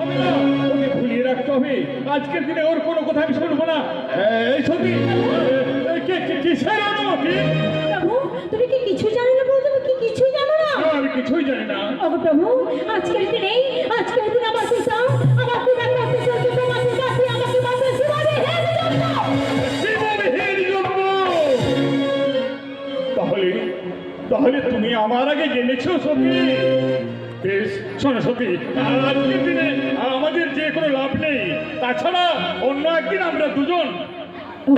ওকে ভুলিয়ে রাখতে হবে। আজকের দিনে ওর কোনো কথা আমি শুনবো না। এই সত্যি কিসের অনুমতি? প্রভু তুমি কি কিছু জানো না? বলতে কি কিছু জানো না? আমি কিছুই জানি না। ওগো প্রভু আজকের দিনে আমার পিতা করতে চলছে তোমাকে কাছে আমাকে বলতে শিবাবে তাহলে তুমি আমার আগে জেনেছো সত্যি? বেশ শোনো সত্যি, আজকের দিনে আমাদের যে কোনো লাভ নেই। তাছাড়া অন্য একদিন আমরা দুজন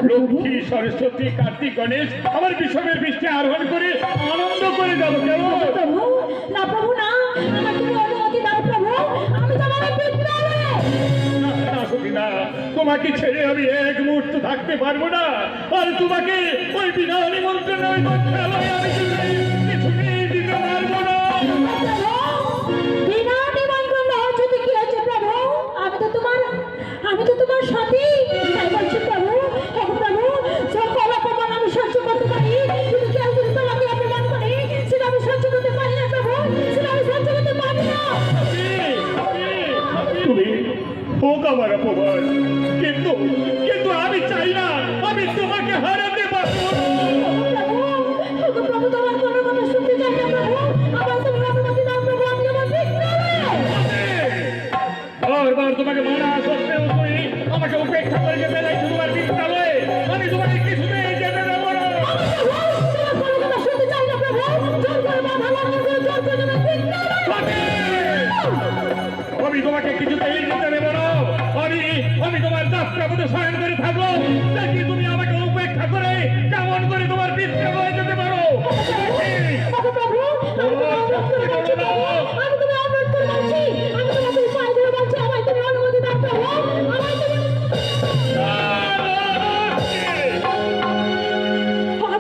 লক্ষ্মী সরস্বতী কার্তিক গণেশ আমার বিষমের বৃষ্টি আরোহণ করে আনন্দ করে যাবো। কেমন? প্রভু না প্রভু না, আমার তুমি অনুমতি দাও প্রভু, আমি তোমার না, তোমাকে ছেড়ে আমি এক মুহূর্ত থাকতে পারবো না। আর তোমাকে ওই বিনা নিমন্ত্রণে ওই খেলায় আমি কিছুতেই দিতে পারবো না। বিনা নিমন্ত্রণ যদি কি আছে প্রভু? আমি তো তোমার সাথী। তাই বলছি প্রভু, প্রভু সকল অপমান আমি সহ্য করতে পারি, কিন্তু কেউ যদি তোমাকে অপমান করে সেটা আমি সহ্য করতে পারি না প্রভু, সেটা আমি সহ্য করতে পারি না। তুমি হোক আমার অপমান, কিন্তু আমি চাই না আমি তোমাকে হারাতে পারবো না। প্রভু তোমার কোনো কথা শুনতে চাই না প্রভু, আমার তুমি অনুমতি দাও প্রভু, আমি আমার বারবার তোমাকে মানা সত্ত্বেও তুমি আমাকে উপেক্ষা করে যেতে চাইছো তোমার বিদ্যালয়ে। আমি তোমাকে কিছুতেই যেতে দেবো না। আমি তোমাকে কিছুতেই যেতে দেবো না। আমি তোমার যাত্রা পথে শয়ন করে থাকবো, দেখি তুমি আমাকে উপেক্ষা করে কেমন করে তোমার বিদ্যালয়ে যেতে পারো।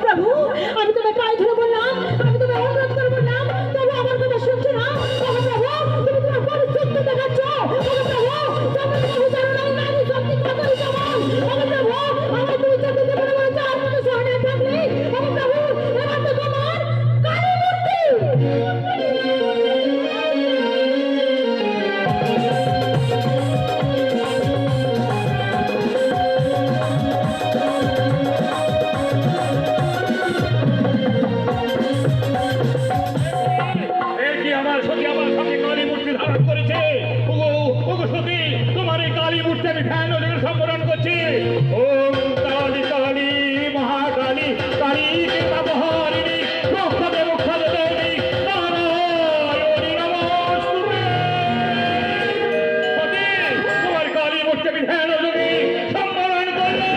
প্রভু আমি তোমার পায়ে ধরে বললাম, আমি তোমার অনুরোধ করে বললাম, তবু আমার কথা শুনছো না। প্রভু তুমি তোমার পরিস্থিতি দেখাচ্ছ। প্রভু জানো না নারী শক্তি কতই সমান। প্রভু আমার তুমি যেতে দেবে না, যার মতো সহনে থাকলে প্রভু এবার তো তোমার কালী মূর্তি। আমার সতী আমার সামনে কালী মূর্তি ধারণ করেছে। সতী তোমার এই কালী মূর্তি আমি ধ্যান সম্বোধন করছি। ওম কালী কালী মহাকালী কালী ব্যবহারিণী রক্ষাদে রক্ষাদে দেবী নারায়ণী নমস্তুতে। সতী তোমার কালী মূর্তি আমি ধ্যান সম্বোধন করলাম।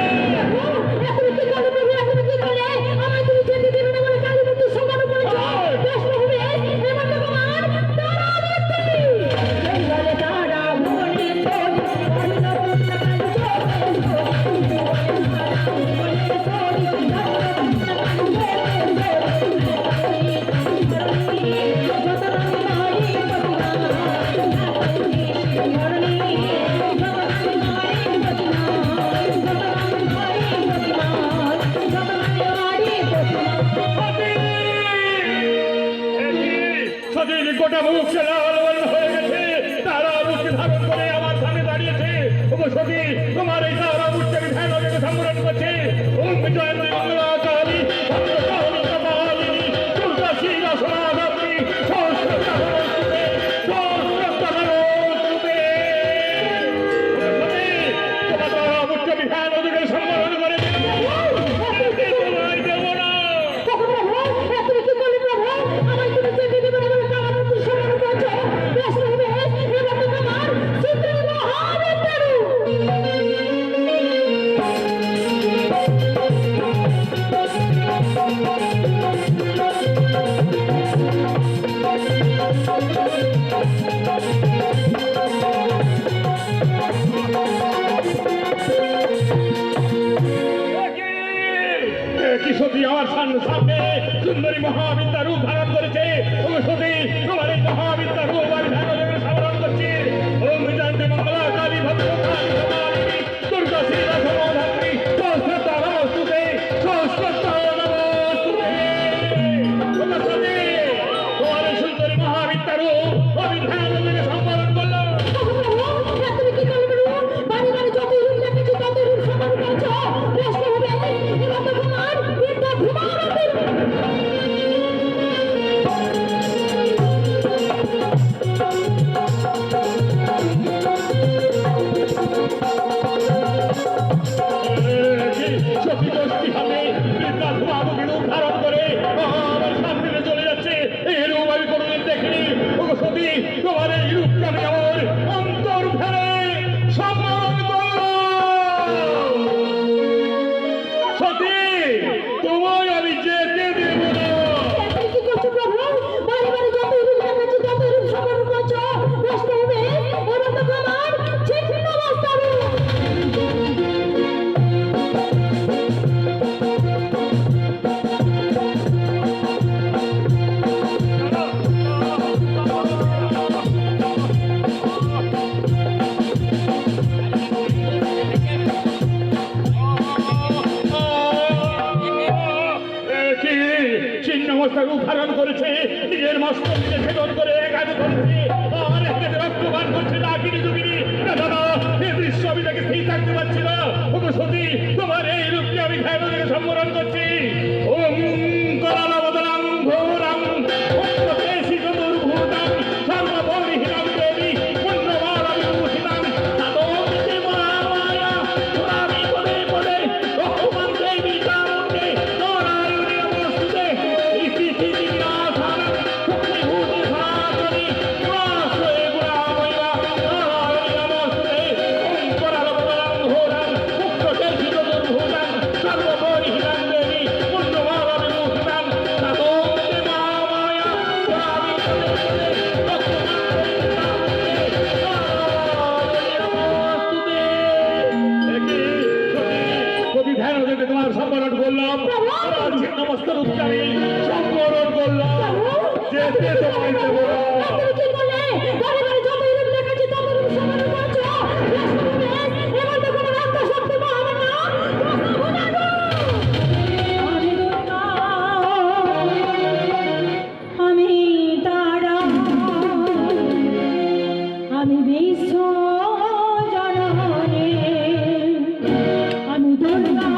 গোটা মুখ লাল হয়ে গেছে, তারা মুখে ধারণ করে আমার সামনে দাঁড়িয়েছে। সতী তোমার এই তারা মুখকে আমি ধ্যান সম্বোধন করছি। ওম বিজয় মঙ্গলা কালী ভদ্রকালী কপালিনী দুর্গা শিলা সনাতনী সহস্রকারণস্তুতে সহস্রকারণস্তুতে। তোমার তারা মুখকে আমি ধ্যান সম্বোধন করে দেবো না। Yes, ধারণ করেছে, নিজের মস্তক নিজে ভেদন করে একাজ করেছে, আর এখানে রক্তপান করছে ডাকিনি দুকিনি। না দাদা, এই দৃশ্য আমি দেখে স্থির থাকতে পারছি না। ওগো সতী, তোমার এই রূপকে আমি ধ্যান থেকে সম্বরণ করছি। ওম করালবদনাং ঘোরাং সত্যকেশি চতুর্ভুজাং সর্বপরিহীনাং দেবী পুণ্যবালাং বিভূষিতাং তাতোমিতে মহামায়া পুরামি পদে পদে রহমান দেবী চামুণ্ডে নারায়ণী নমস্তুতে ইতি ইতি বিনাশানাং শক্তিভূতি সনাতনী নমস্তে গুণাময়া নারায়ণী নমস্তুতে। ওম করালবদনাং ঘোরাং সত্যকেশি চতুর্ভুজাং সর্বপরিহীনাং দেবী পুণ্যবালাং বিভূষিতাং তাতোমিতে মহামায়া পুরামি পদে পদে রহমান দেবী চামুণ্ডে নারায়ণী নমস্তুতে। প্রতি ধ্যান থেকে তোমার সম্বরণ করলাম, নমস্কার উচ্চারী সম্বরণ করলাম। যেতে তোমায় দেব না। তুমি কি করলে? বারে বারে যত রূপ দেখাচ্ছি তত রূপ সমান করছো। এবার তো কোনো রক্ত শক্তি পাবে না। আমি দুর্গা, আমি তারা, আমি বিশ্ব জননী, আমি দুর্গা।